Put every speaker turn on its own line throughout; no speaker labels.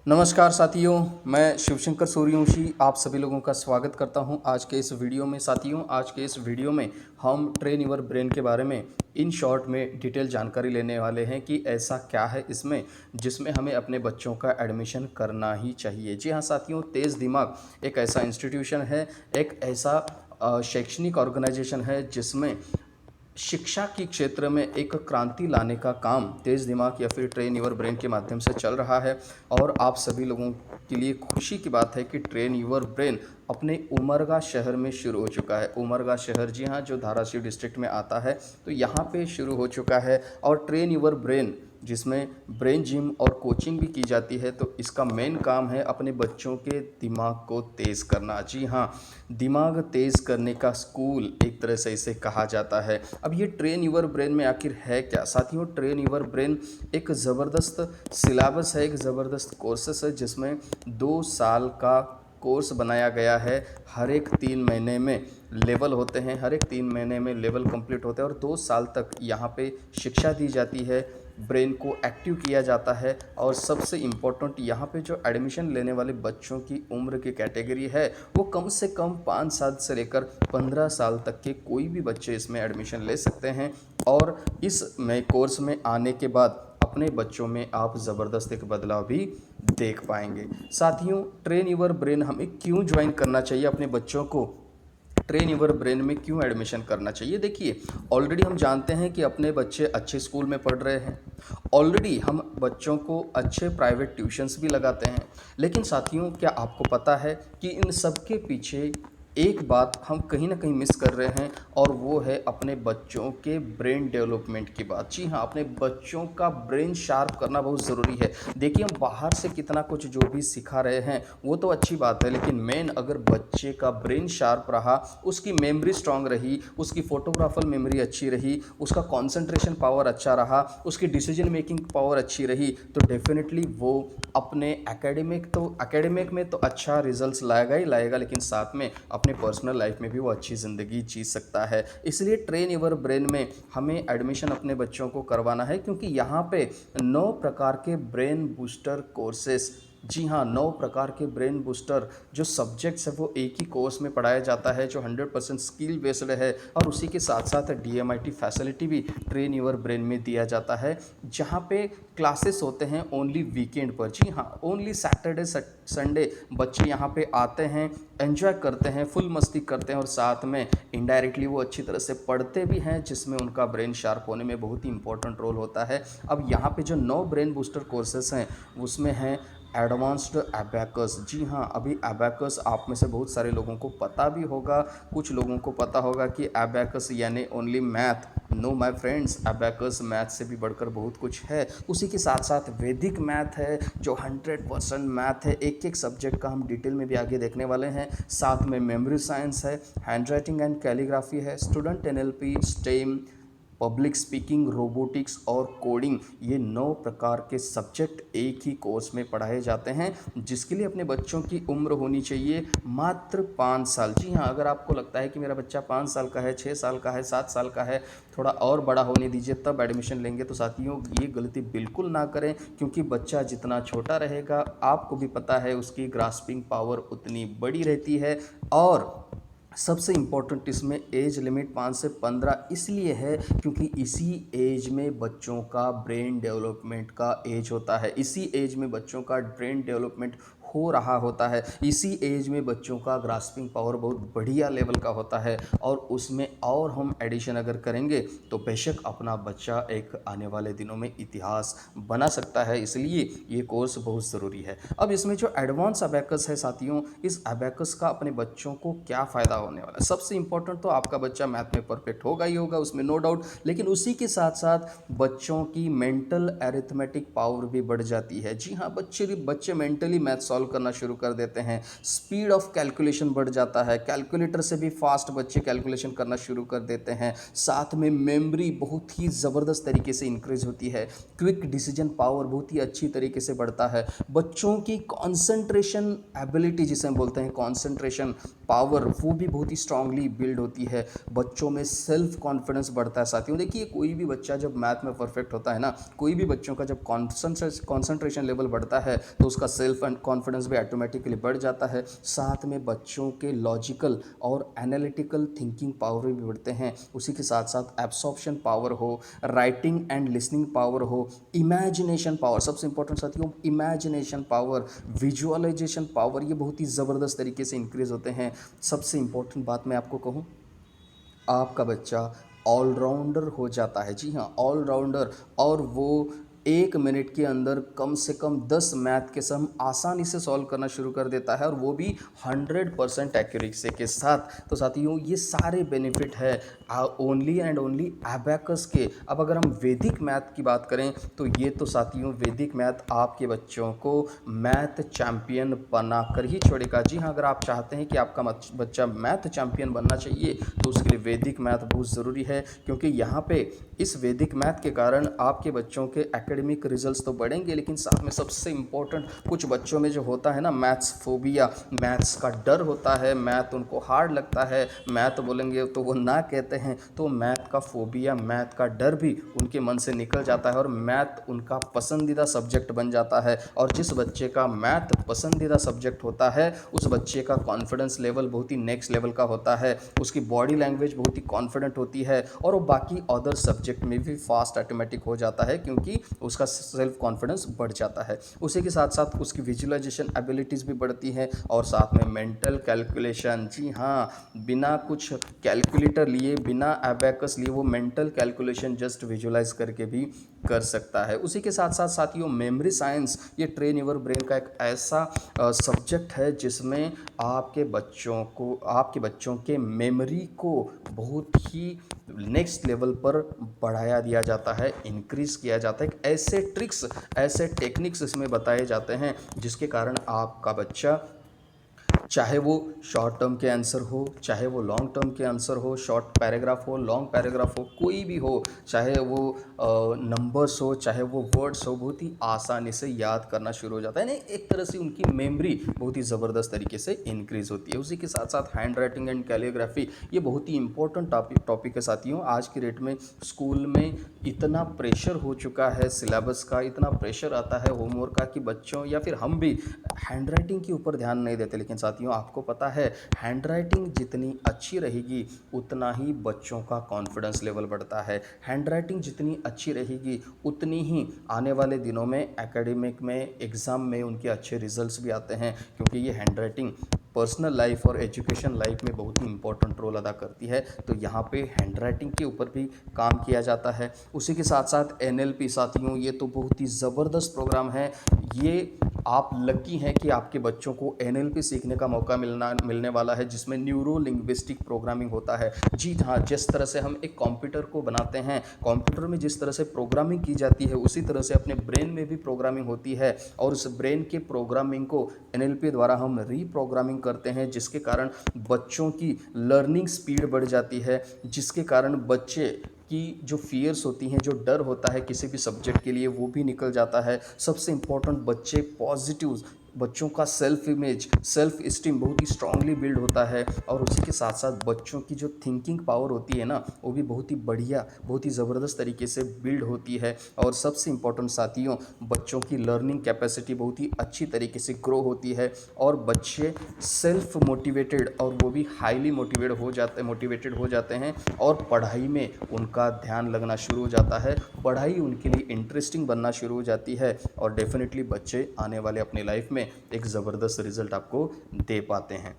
नमस्कार साथियों, मैं शिवशंकर सूर्यवंशी आप सभी लोगों का स्वागत करता हूं आज के इस वीडियो में। साथियों, आज के इस वीडियो में हम ट्रेन योर ब्रेन के बारे में इन शॉर्ट में डिटेल जानकारी लेने वाले हैं कि ऐसा क्या है इसमें जिसमें हमें अपने बच्चों का एडमिशन करना ही चाहिए। जी हाँ साथियों, तेज़ दिमाग एक ऐसा इंस्टीट्यूशन है, एक ऐसा शैक्षणिक ऑर्गेनाइजेशन है जिसमें शिक्षा के क्षेत्र में एक क्रांति लाने का काम तेज़ दिमाग या फिर ट्रेन योर ब्रेन के माध्यम से चल रहा है। और आप सभी लोगों के लिए खुशी की बात है कि ट्रेन योर ब्रेन अपने उमरगा शहर में शुरू हो चुका है। उमरगा शहर, जी हाँ, जो धाराशिव डिस्ट्रिक्ट में आता है, तो यहाँ पे शुरू हो चुका है। और ट्रेन योर ब्रेन जिसमें ब्रेन जिम और कोचिंग भी की जाती है, तो इसका मेन काम है अपने बच्चों के दिमाग को तेज़ करना। जी हाँ, दिमाग तेज़ करने का स्कूल एक तरह से इसे कहा जाता है। अब ये ट्रेन योर ब्रेन में आखिर है क्या साथियों? ट्रेन योर ब्रेन एक ज़बरदस्त सिलेबस है, एक ज़बरदस्त कोर्सेस है जिसमें 2 साल का कोर्स बनाया गया है। हर एक 3 महीने में लेवल होते हैं, हर एक 3 महीने में लेवल कंप्लीट होते हैं और 2 साल तक यहाँ पे शिक्षा दी जाती है, ब्रेन को एक्टिव किया जाता है। और सबसे इम्पोर्टेंट, यहाँ पे जो एडमिशन लेने वाले बच्चों की उम्र की कैटेगरी है वो कम से कम 5 साल से लेकर 15 साल तक के कोई भी बच्चे इसमें एडमिशन ले सकते हैं। और इस में कोर्स में आने के बाद अपने बच्चों में आप ज़बरदस्त एक बदलाव भी देख पाएंगे। साथियों, ट्रेन योर ब्रेन हमें क्यों ज्वाइन करना चाहिए? अपने बच्चों को ट्रेन योर ब्रेन में क्यों एडमिशन करना चाहिए? देखिए, ऑलरेडी हम जानते हैं कि अपने बच्चे अच्छे स्कूल में पढ़ रहे हैं, ऑलरेडी हम बच्चों को अच्छे प्राइवेट ट्यूशन्स भी लगाते हैं। लेकिन साथियों, क्या आपको पता है कि इन सब के पीछे एक बात हम कहीं ना कहीं मिस कर रहे हैं, और वो है अपने बच्चों के ब्रेन डेवलपमेंट की बात। जी हाँ, अपने बच्चों का ब्रेन शार्प करना बहुत ज़रूरी है। देखिए, हम बाहर से कितना कुछ जो भी सिखा रहे हैं वो तो अच्छी बात है, लेकिन मेन अगर बच्चे का ब्रेन शार्प रहा, उसकी मेमोरी स्ट्रांग रही, उसकी फोटोग्राफल मेमोरी अच्छी रही, उसका कंसंट्रेशन पावर अच्छा रहा, उसकी डिसीजन मेकिंग पावर अच्छी रही, तो डेफिनेटली वो अपने एकेडमिक में तो अच्छा रिजल्ट्स लाएगा ही लाएगा, लेकिन साथ में अपने पर्सनल लाइफ में भी वो अच्छी ज़िंदगी जी सकता है। इसलिए ट्रेन योर ब्रेन में हमें एडमिशन अपने बच्चों को करवाना है, क्योंकि यहाँ पे 9 प्रकार के ब्रेन बूस्टर कोर्सेस, जी हाँ, 9 प्रकार के ब्रेन बूस्टर जो सब्जेक्ट्स है वो एक ही कोर्स में पढ़ाया जाता है, जो 100% स्किल बेस्ड है। और उसी के साथ साथ DMIT फैसिलिटी भी ट्रेन योर ब्रेन में दिया जाता है, जहाँ पे क्लासेस होते हैं ओनली वीकेंड पर। जी हाँ, ओनली सैटरडे संडे बच्चे यहाँ पे आते हैं, एंजॉय करते हैं, फुल मस्ती करते हैं, और साथ में इनडायरेक्टली वो अच्छी तरह से पढ़ते भी हैं, जिसमें उनका ब्रेन शार्प होने में बहुत ही इंपॉर्टेंट रोल होता है। अब यहाँ पे जो 9 ब्रेन बूस्टर कोर्सेस हैं उसमें हैं एडवांस्ड एबैकस। जी हाँ, अभी एबैकस आप में से बहुत सारे लोगों को पता भी होगा, कुछ लोगों को पता होगा कि एबैकस यानी only math. No my friends, abacus math से भी बढ़कर बहुत कुछ है। उसी के साथ साथ वैदिक मैथ है जो 100% मैथ है, एक एक सब्जेक्ट का हम डिटेल में भी आगे देखने वाले हैं। साथ में मेमोरी साइंस है, हैंड राइटिंग एंड कैलीग्राफी है, student NLP, stem, public speaking, robotics और कोडिंग, ये 9 प्रकार के सब्जेक्ट एक ही कोर्स में पढ़ाए जाते हैं, जिसके लिए अपने बच्चों की उम्र होनी चाहिए मात्र 5 साल। जी हाँ, अगर आपको लगता है कि मेरा बच्चा 5 साल का है, 6 साल का है, 7 साल का है, थोड़ा और बड़ा होने दीजिए तब एडमिशन लेंगे, तो साथियों ये गलती बिल्कुल ना करें, क्योंकि बच्चा जितना छोटा रहेगा, आपको भी पता है, उसकी ग्रास्पिंग पावर उतनी बड़ी रहती है। और सबसे इम्पोर्टेंट इसमें एज लिमिट 5 से 15 इसलिए है क्योंकि इसी एज में बच्चों का ब्रेन डेवलपमेंट का एज होता है, इसी एज में बच्चों का ब्रेन डेवलपमेंट हो रहा होता है, इसी एज में बच्चों का ग्रास्पिंग पावर बहुत बढ़िया लेवल का होता है। और उसमें और हम एडिशन अगर करेंगे तो बेशक अपना बच्चा एक आने वाले दिनों में इतिहास बना सकता है, इसलिए ये कोर्स बहुत ज़रूरी है। अब इसमें जो एडवांस अबैकस है साथियों, इस अबैकस का अपने बच्चों को क्या फ़ायदा होने वाला है? सबसे इंपॉर्टेंट तो आपका बच्चा मैथ में परफेक्ट होगा ही होगा, उसमें नो डाउट, लेकिन उसी के साथ साथ बच्चों की मेंटल एरिथमेटिक पावर भी बढ़ जाती है। जी हाँ, बच्चे मेंटली मैथ सॉल्व सॉल्व करना शुरू कर देते हैं, स्पीड ऑफ कैलकुलेशन बढ़ जाता है, कैलकुलेटर से भी फास्ट बच्चे कैलकुलेशन करना शुरू कर देते हैं, साथ में मेमोरी बहुत ही ज़बरदस्त तरीके से इंक्रीज होती है, क्विक डिसीजन पावर बहुत ही अच्छी तरीके से बढ़ता है, बच्चों की कॉन्सेंट्रेशन एबिलिटी जिसे हम बोलते हैं कॉन्सेंट्रेशन पावर वो भी बहुत ही स्ट्रांगली बिल्ड होती है, बच्चों में सेल्फ कॉन्फिडेंस बढ़ता है। साथियों देखिए कोई भी बच्चा जब मैथ में परफेक्ट होता है ना, कोई भी बच्चों का जब कॉन्सेंट्रेशन लेवल बढ़ता है तो उसका सेल्फ कॉन्फिडेंस भी ऑटोमेटिकली बढ़ जाता है, साथ में बच्चों के लॉजिकल और एनालिटिकल थिंकिंग पावर भी बढ़ते हैं, उसी के साथ साथ एब्सॉर्प्शन पावर हो, राइटिंग एंड लिसनिंग पावर हो, इमेजिनेशन पावर, सबसे इंपॉर्टेंट साथियों इमेजिनेशन पावर, विजुअलाइजेशन पावर, ये बहुत ही ज़बरदस्त तरीके से इंक्रीज होते हैं। सबसे इंपॉर्टेंट बात मैं आपको कहूँ, आपका बच्चा ऑलराउंडर हो जाता है, जी हाँ ऑलराउंडर, और वो 1 मिनट के अंदर कम से कम 10 मैथ के सम आसानी से सॉल्व करना शुरू कर देता है, और वो भी 100% एक्यूरेसी के साथ। तो साथियों ये सारे बेनिफिट है ओनली एंड ओनली एबैकस के। अब अगर हम वैदिक मैथ की बात करें तो ये तो साथियों वैदिक मैथ आपके बच्चों को मैथ चैम्पियन बनाकर ही छोड़ेगा। जी हाँ, अगर आप चाहते हैं कि आपका बच्चा मैथ चैम्पियन बनना चाहिए तो उसके लिए वैदिक मैथ बहुत ज़रूरी है, क्योंकि यहाँ पे इस वैदिक मैथ के कारण आपके बच्चों के एकेडमिक रिजल्ट्स तो बढ़ेंगे, लेकिन साथ में सबसे इम्पोर्टेंट कुछ बच्चों में जो होता है ना मैथ्स फोबिया, मैथ्स का डर होता है, मैथ उनको हार्ड लगता है, मैथ बोलेंगे तो वो ना कहते हैं, तो मैथ का फोबिया, मैथ का डर भी उनके मन से निकल जाता है और मैथ उनका पसंदीदा सब्जेक्ट बन जाता है। और जिस बच्चे का मैथ पसंदीदा सब्जेक्ट होता है उस बच्चे का कॉन्फिडेंस लेवल बहुत ही नेक्स्ट लेवल का होता है, उसकी बॉडी लैंग्वेज बहुत ही कॉन्फिडेंट होती है, और वो बाकी अदर सब्जेक्ट में भी फास्ट ऑटोमेटिक हो जाता है, क्योंकि उसका सेल्फ कॉन्फिडेंस बढ़ जाता है। उसी के साथ साथ उसकी विजुअलाइजेशन एबिलिटीज़ भी बढ़ती हैं, और साथ में मेंटल कैलकुलेशन, जी हाँ बिना कुछ कैलकुलेटर लिए, बिना एबैकस लिए वो मेंटल कैलकुलेशन जस्ट विजुअलाइज करके भी कर सकता है। उसी के साथ साथ साथियों मेमोरी साइंस, ये ट्रेन योर ब्रेन का एक ऐसा सब्जेक्ट है जिसमें आपके बच्चों के मेमोरी को बहुत ही नेक्स्ट लेवल पर बढ़ाया दिया जाता है, इंक्रीज किया जाता है। ऐसे ट्रिक्स, ऐसे टेक्निक्स इसमें बताए जाते हैं जिसके कारण आपका बच्चा, चाहे वो शॉर्ट टर्म के आंसर हो, चाहे वो लॉन्ग टर्म के आंसर हो, शॉर्ट पैराग्राफ हो, लॉन्ग पैराग्राफ हो, कोई भी हो, चाहे वो नंबर्स हो, चाहे वो वर्ड्स हो, बहुत ही आसानी से याद करना शुरू हो जाता है। नहीं, एक तरह से उनकी मेमोरी बहुत ही ज़बरदस्त तरीके से इंक्रीज होती है। उसी के साथ साथ हैंड राइटिंग एंड कैलीग्राफी, ये बहुत ही इंपॉर्टेंट टॉपिक है साथियों। आज की डेट में स्कूल में इतना प्रेशर हो चुका है, सिलेबस का इतना प्रेशर आता है होमवर्क का, कि बच्चों या फिर हम भी हैंड राइटिंग के ऊपर ध्यान नहीं देते। लेकिन साथियों आपको पता है हैंड राइटिंग जितनी अच्छी रहेगी उतना ही बच्चों का कॉन्फिडेंस लेवल बढ़ता है, हैंड राइटिंग जितनी अच्छी रहेगी उतनी ही आने वाले दिनों में एकेडमिक में, एग्ज़ाम में उनके अच्छे रिजल्ट्स भी आते हैं, क्योंकि ये हैंड राइटिंग पर्सनल लाइफ और एजुकेशन लाइफ में बहुत ही इंपॉर्टेंट रोल अदा करती है। तो यहाँ पे हैंड राइटिंग के ऊपर भी काम किया जाता है। उसी के साथ साथ एनएलपी साथियों, ये तो बहुत ही ज़बरदस्त प्रोग्राम है। ये आप लकी हैं कि आपके बच्चों को एनएलपी सीखने का मौका मिलने वाला है, जिसमें न्यूरो लिंग्विस्टिक प्रोग्रामिंग होता है। जी हाँ, जिस तरह से हम एक कंप्यूटर को बनाते हैं, कंप्यूटर में जिस तरह से प्रोग्रामिंग की जाती है उसी तरह से अपने ब्रेन में भी प्रोग्रामिंग होती है, और उस ब्रेन के प्रोग्रामिंग को एनएलपी द्वारा हम रीप्रोग्रामिंग करते हैं, जिसके कारण बच्चों की लर्निंग स्पीड बढ़ जाती है, जिसके कारण बच्चे की जो फियर्स होती हैं, जो डर होता है किसी भी सब्जेक्ट के लिए, वो भी निकल जाता है। सबसे इम्पोर्टेंट बच्चे पॉजिटिव, बच्चों का सेल्फ इमेज, सेल्फ इस्टीम बहुत ही स्ट्रांगली बिल्ड होता है, और उसी के साथ साथ बच्चों की जो थिंकिंग पावर होती है ना, वो भी बहुत ही बढ़िया, बहुत ही ज़बरदस्त तरीके से बिल्ड होती है। और सबसे इम्पोर्टेंट साथियों बच्चों की लर्निंग कैपेसिटी बहुत ही अच्छी तरीके से ग्रो होती है, और बच्चे सेल्फ मोटिवेटेड, और वो भी हाईली मोटिवेटेड हो जाते हैं, और पढ़ाई में उनका ध्यान लगना शुरू हो जाता है, पढ़ाई उनके लिए इंटरेस्टिंग बनना शुरू हो जाती है, और डेफिनेटली बच्चे आने वाले अपनी लाइफ में एक ज़बरदस्त रिजल्ट आपको दे पाते हैं।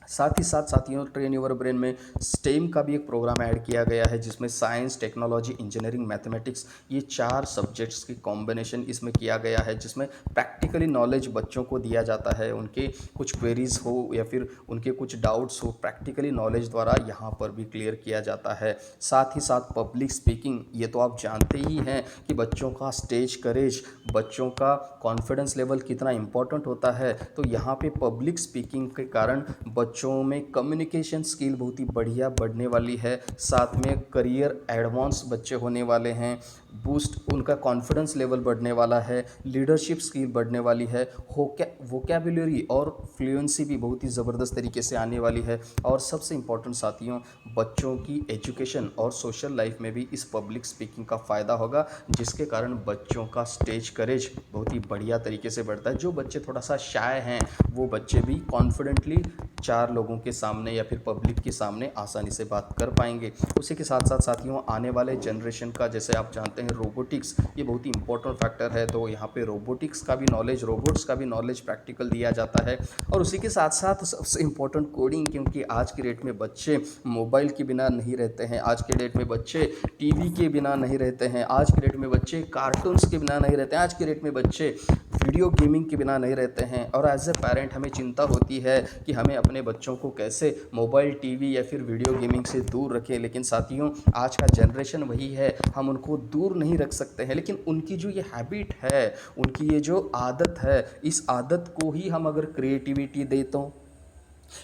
साथ ही साथ साथियों ट्रेन योर ब्रेन में स्टेम का भी एक प्रोग्राम ऐड किया गया है, जिसमें साइंस, टेक्नोलॉजी, इंजीनियरिंग, मैथमेटिक्स, ये 4 सब्जेक्ट्स की कॉम्बिनेशन इसमें किया गया है, जिसमें प्रैक्टिकली नॉलेज बच्चों को दिया जाता है। उनके कुछ क्वेरीज हो या फिर उनके कुछ डाउट्स हो, प्रैक्टिकली नॉलेज द्वारा यहाँ पर भी क्लियर किया जाता है। साथ ही साथ पब्लिक स्पीकिंग, ये तो आप जानते ही हैं कि बच्चों का स्टेज करेज, बच्चों का कॉन्फिडेंस लेवल कितना इंपॉर्टेंट होता है। तो यहाँ पे पब्लिक स्पीकिंग के कारण बच्चों में कम्युनिकेशन स्किल बहुत ही बढ़िया बढ़ने वाली है। साथ में करियर एडवांस बच्चे होने वाले हैं, बूस्ट उनका कॉन्फिडेंस लेवल बढ़ने वाला है, लीडरशिप स्किल बढ़ने वाली है, वोकैबुलरी और फ्लुएंसी भी बहुत ही ज़बरदस्त तरीके से आने वाली है। और सबसे इम्पोर्टेंट साथियों, बच्चों की एजुकेशन और सोशल लाइफ में भी इस पब्लिक स्पीकिंग का फ़ायदा होगा, जिसके कारण बच्चों का स्टेज करेज बहुत ही बढ़िया तरीके से बढ़ता है। जो बच्चे थोड़ा सा शाय हैं, वो बच्चे भी कॉन्फिडेंटली 4 लोगों के सामने या फिर पब्लिक के सामने आसानी से बात कर पाएंगे। उसी के साथ साथ साथियों, आने वाले जनरेशन का, जैसे आप जानते हैं, रोबोटिक्स ये बहुत ही इंपॉर्टेंट फैक्टर है। तो यहाँ पे रोबोटिक्स का भी नॉलेज, रोबोट्स का भी नॉलेज प्रैक्टिकल दिया जाता है। और उसी के साथ साथ सबसे इम्पोर्टेंट कोडिंग, क्योंकि आज की डेट में बच्चे मोबाइल के बिना नहीं रहते हैं, आज के डेट में बच्चे टीवी के बिना नहीं रहते हैं, आज के डेट में बच्चे कार्टून्स के बिना नहीं रहते हैं, आज के डेट में बच्चे वीडियो गेमिंग के बिना नहीं रहते हैं। और एज ए पेरेंट हमें चिंता होती है कि हमें अपने बच्चों को कैसे मोबाइल, टीवी या फिर वीडियो गेमिंग से दूर रखें। लेकिन साथियों, आज का जनरेशन वही है, हम उनको दूर नहीं रख सकते हैं, लेकिन उनकी जो ये हैबिट है, उनकी ये जो आदत है, इस आदत को ही हम अगर क्रिएटिविटी दे तो,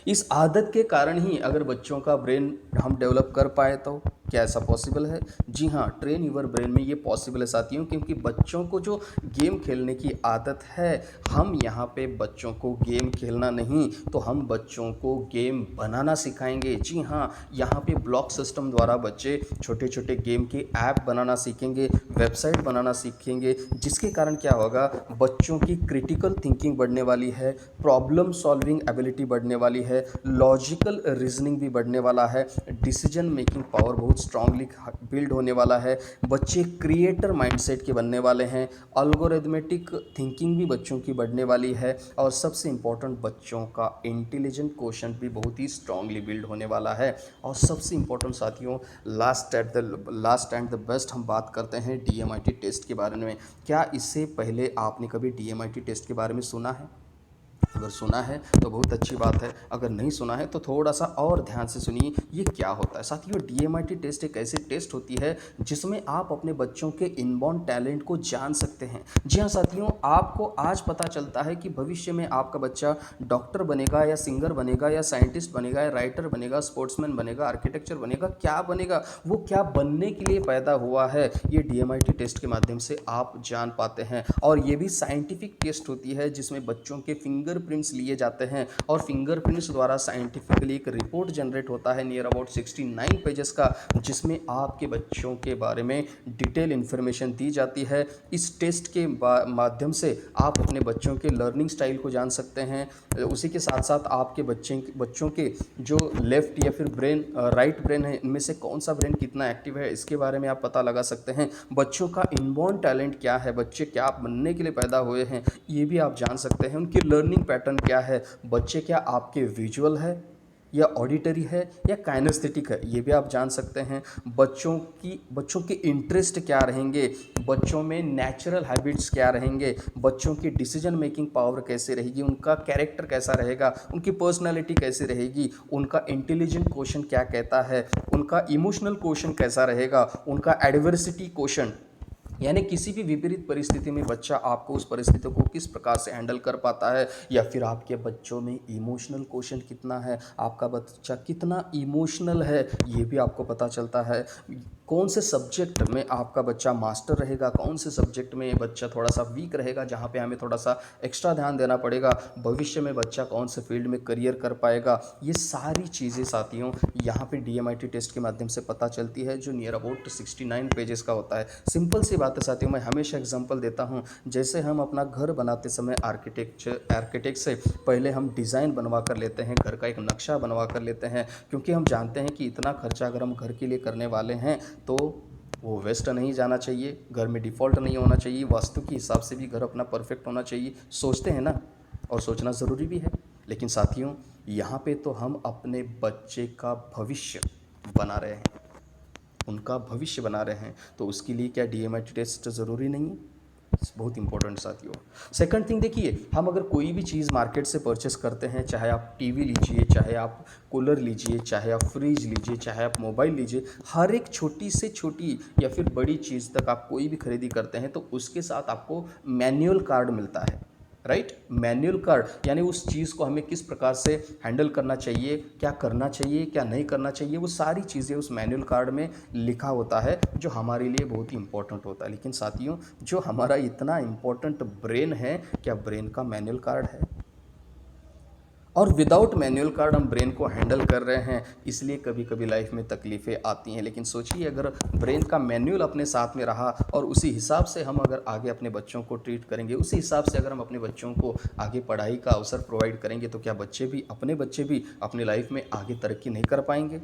इस आदत के कारण ही अगर बच्चों का ब्रेन हम डेवलप कर पाए, तो क्या ऐसा पॉसिबल है? जी हाँ, ट्रेन यूर ब्रेन में ये पॉसिबल है साथियों, क्योंकि बच्चों को जो गेम खेलने की आदत है, हम यहाँ पे बच्चों को गेम खेलना नहीं, तो हम बच्चों को गेम बनाना सिखाएंगे। जी हाँ, यहाँ पे ब्लॉक सिस्टम द्वारा बच्चे छोटे छोटे गेम के ऐप बनाना सीखेंगे, वेबसाइट बनाना सीखेंगे, जिसके कारण क्या होगा, बच्चों की क्रिटिकल थिंकिंग बढ़ने वाली है, प्रॉब्लम सॉल्विंग एबिलिटी बढ़ने वाली है, लॉजिकल रीजनिंग भी बढ़ने वाला है, डिसीजन मेकिंग पावर बहुत स्ट्रांगली बिल्ड होने वाला है, बच्चे क्रिएटर माइंडसेट के बनने वाले हैं, अल्गोरिथमेटिक थिंकिंग भी बच्चों की बढ़ने वाली है, और सबसे इम्पोर्टेंट, बच्चों का इंटेलिजेंट क्वोशंट भी बहुत ही स्ट्रांगली बिल्ड होने वाला है। और सबसे इम्पोर्टेंट साथियों, लास्ट एंड द बेस्ट हम बात करते हैं डीएमआईटी टेस्ट के बारे में। क्या इससे पहले आपने कभी डीएमआईटी टेस्ट के बारे में सुना है? अगर सुना है तो बहुत अच्छी बात है, अगर नहीं सुना है तो थोड़ा सा और ध्यान से सुनिए ये क्या होता है। साथियों, डीएमआईटी टेस्ट एक ऐसी टेस्ट होती है जिसमें आप अपने बच्चों के इनबॉर्न टैलेंट को जान सकते हैं। जी हाँ साथियों, आपको आज पता चलता है कि भविष्य में आपका बच्चा डॉक्टर बनेगा या सिंगर बनेगा या साइंटिस्ट बनेगा या राइटर बनेगा, स्पोर्ट्समैन बनेगा, आर्किटेक्चर बनेगा, क्या बनेगा, वो क्या बनने के लिए पैदा हुआ है, ये डीएमआईटी टेस्ट के माध्यम से आप जान पाते हैं। और ये भी साइंटिफिक टेस्ट होती है, जिसमें बच्चों के फिंगरप्रिंट्स लिए जाते हैं, और फिंगरप्रिंट्स द्वारा साइंटिफिकली एक रिपोर्ट जनरेट होता है नियर अबाउट 69 पेजेस का, जिसमें आपके बच्चों के बारे में डिटेल इन्फॉर्मेशन दी जाती है। इस टेस्ट के माध्यम से आप अपने बच्चों के लर्निंग स्टाइल को जान सकते हैं। उसी के साथ साथ आपके बच्चों के जो लेफ्ट या फिर ब्रेन, राइट ब्रेन है, इनमें से कौन सा ब्रेन कितना एक्टिव है, इसके बारे में आप पता लगा सकते हैं। बच्चों का इनबॉर्न टैलेंट क्या है, बच्चे क्या बनने के लिए पैदा हुए हैं, ये भी आप जान सकते हैं। उनकी लर्निंग पैटर्न क्या है, बच्चे क्या आपके विजुअल है या ऑडिटरी है या काइनेस्थेटिक है, ये भी आप जान सकते हैं। बच्चों के इंटरेस्ट क्या रहेंगे, बच्चों में नेचुरल हैबिट्स क्या रहेंगे, बच्चों की डिसीजन मेकिंग पावर कैसे रहेगी, उनका कैरेक्टर कैसा रहेगा, उनकी पर्सनालिटी कैसी रहेगी, उनका इंटेलिजेंट क्वोशंट क्या कहता है, उनका इमोशनल क्वोशंट कैसा रहेगा, उनका एडवर्सिटी क्वोशंट, यानी किसी भी विपरीत परिस्थिति में बच्चा आपको उस परिस्थिति को किस प्रकार से हैंडल कर पाता है, या फिर आपके बच्चों में इमोशनल क्वोशंट कितना है, आपका बच्चा कितना इमोशनल है, ये भी आपको पता चलता है। कौन से सब्जेक्ट में आपका बच्चा मास्टर रहेगा, कौन से सब्जेक्ट में बच्चा थोड़ा सा वीक रहेगा, जहाँ पे हमें थोड़ा सा एक्स्ट्रा ध्यान देना पड़ेगा, भविष्य में बच्चा कौन से फील्ड में करियर कर पाएगा, ये सारी चीज़ें साथियों यहाँ पे डीएमआईटी टेस्ट के माध्यम से पता चलती है, जो नियर अबाउट 69 पेजेस का होता है। सिंपल सी बात है साथियों, मैं हमेशा एग्जांपल देता हूँ, जैसे हम अपना घर बनाते समय आर्किटेक्ट से पहले हम डिज़ाइन बनवा कर लेते हैं, घर का एक नक्शा बनवा कर लेते हैं, क्योंकि हम जानते हैं कि इतना खर्चा अगर हम घर के लिए करने वाले हैं तो वो वेस्ट नहीं जाना चाहिए, घर में डिफ़ॉल्ट नहीं होना चाहिए, वास्तु के हिसाब से भी घर अपना परफेक्ट होना चाहिए। सोचते हैं ना, और सोचना ज़रूरी भी है, लेकिन साथियों यहाँ पे तो हम अपने बच्चे का भविष्य बना रहे हैं, उनका भविष्य बना रहे हैं, तो उसके लिए क्या डीएमआईटी टेस्ट ज़रूरी नहीं है? बहुत इंपॉर्टेंट साथियों। सेकंड थिंग देखिए, हम अगर कोई भी चीज़ मार्केट से परचेस करते हैं, चाहे आप टीवी लीजिए, चाहे आप कूलर लीजिए, चाहे आप फ्रिज लीजिए, चाहे आप मोबाइल लीजिए, हर एक छोटी से छोटी या फिर बड़ी चीज़ तक आप कोई भी खरीदी करते हैं तो उसके साथ आपको मैनुअल कार्ड मिलता है, राइट। मैनुअल कार्ड यानी उस चीज़ को हमें किस प्रकार से हैंडल करना चाहिए, क्या करना चाहिए, क्या नहीं करना चाहिए, वो सारी चीज़ें उस मैनुअल कार्ड में लिखा होता है, जो हमारे लिए बहुत ही इंपॉर्टेंट होता है। लेकिन साथियों, जो हमारा इतना इंपॉर्टेंट ब्रेन है, क्या ब्रेन का मैनुअल कार्ड है? और विदाउट मैनुअल कार्ड हम ब्रेन को हैंडल कर रहे हैं, इसलिए कभी कभी लाइफ में तकलीफ़ें आती हैं। लेकिन सोचिए, अगर ब्रेन का मैनुअल अपने साथ में रहा और उसी हिसाब से हम अगर आगे अपने बच्चों को ट्रीट करेंगे, उसी हिसाब से अगर हम अपने बच्चों को आगे पढ़ाई का अवसर प्रोवाइड करेंगे, तो क्या अपने बच्चे भी अपनी लाइफ में आगे तरक्की नहीं कर पाएंगे?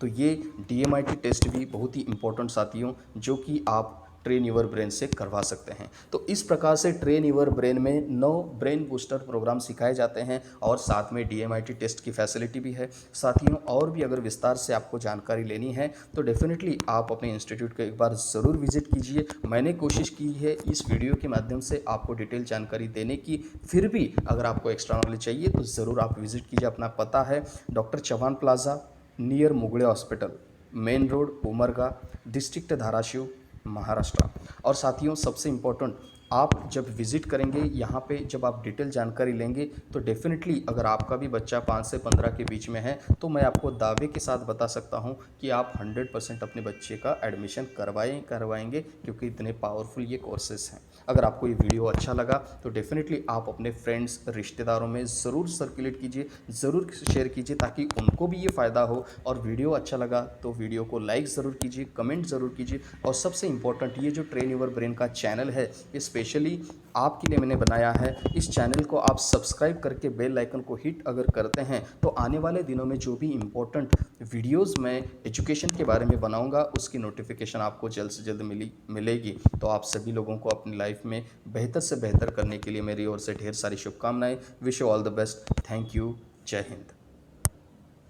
तो ये डीएमआईटी टेस्ट भी बहुत ही इंपॉर्टेंट साथियों, जो कि आप ट्रेन यूर ब्रेन से करवा सकते हैं। तो इस प्रकार से ट्रेन यूर ब्रेन में 9 ब्रेन बूस्टर प्रोग्राम सिखाए जाते हैं और साथ में डीएमआईटी टेस्ट की फैसिलिटी भी है साथियों। और भी अगर विस्तार से आपको जानकारी लेनी है तो डेफिनेटली आप अपने इंस्टीट्यूट को एक बार ज़रूर विजिट कीजिए। मैंने कोशिश की है इस वीडियो के माध्यम से आपको डिटेल जानकारी देने की, फिर भी अगर आपको एक्स्ट्रा नॉलेज चाहिए तो ज़रूर आप विजिट कीजिए। अपना पता है doctor Chauhan plaza, near Mugde hospital, main road, Umarga, district Dharashiv, Maharashtra. और साथियों, सबसे इम्पोर्टेंट, आप जब विज़िट करेंगे यहाँ पे, जब आप डिटेल जानकारी लेंगे, तो डेफिनेटली अगर आपका भी बच्चा 5 से 15 के बीच में है, तो मैं आपको दावे के साथ बता सकता हूँ कि आप 100% अपने बच्चे का एडमिशन करवाएंगे, क्योंकि इतने पावरफुल ये कोर्सेज हैं। अगर आपको ये वीडियो अच्छा लगा तो डेफिनेटली आप अपने फ्रेंड्स, रिश्तेदारों में ज़रूर सर्कुलेट कीजिए, ज़रूर शेयर कीजिए, ताकि उनको भी ये फ़ायदा हो। और वीडियो अच्छा लगा तो वीडियो को लाइक ज़रूर कीजिए, कमेंट ज़रूर कीजिए। और सबसे इम्पोर्टेंट, ये जो ट्रेन यूर ब्रेन का चैनल है, ये स्पेशली आपके लिए मैंने बनाया है। इस चैनल को आप सब्सक्राइब करके बेल आइकन को हिट अगर करते हैं, तो आने वाले दिनों में जो भी इम्पोर्टेंट वीडियोस मैं एजुकेशन के बारे में बनाऊंगा, उसकी नोटिफिकेशन आपको जल्द से जल्द मिलेगी। तो आप सभी लोगों को अपनी लाइफ में बेहतर से बेहतर करने के लिए मेरी ओर से ढेर सारी शुभकामनाएं। Wish you all the best. Thank you. जय हिंद।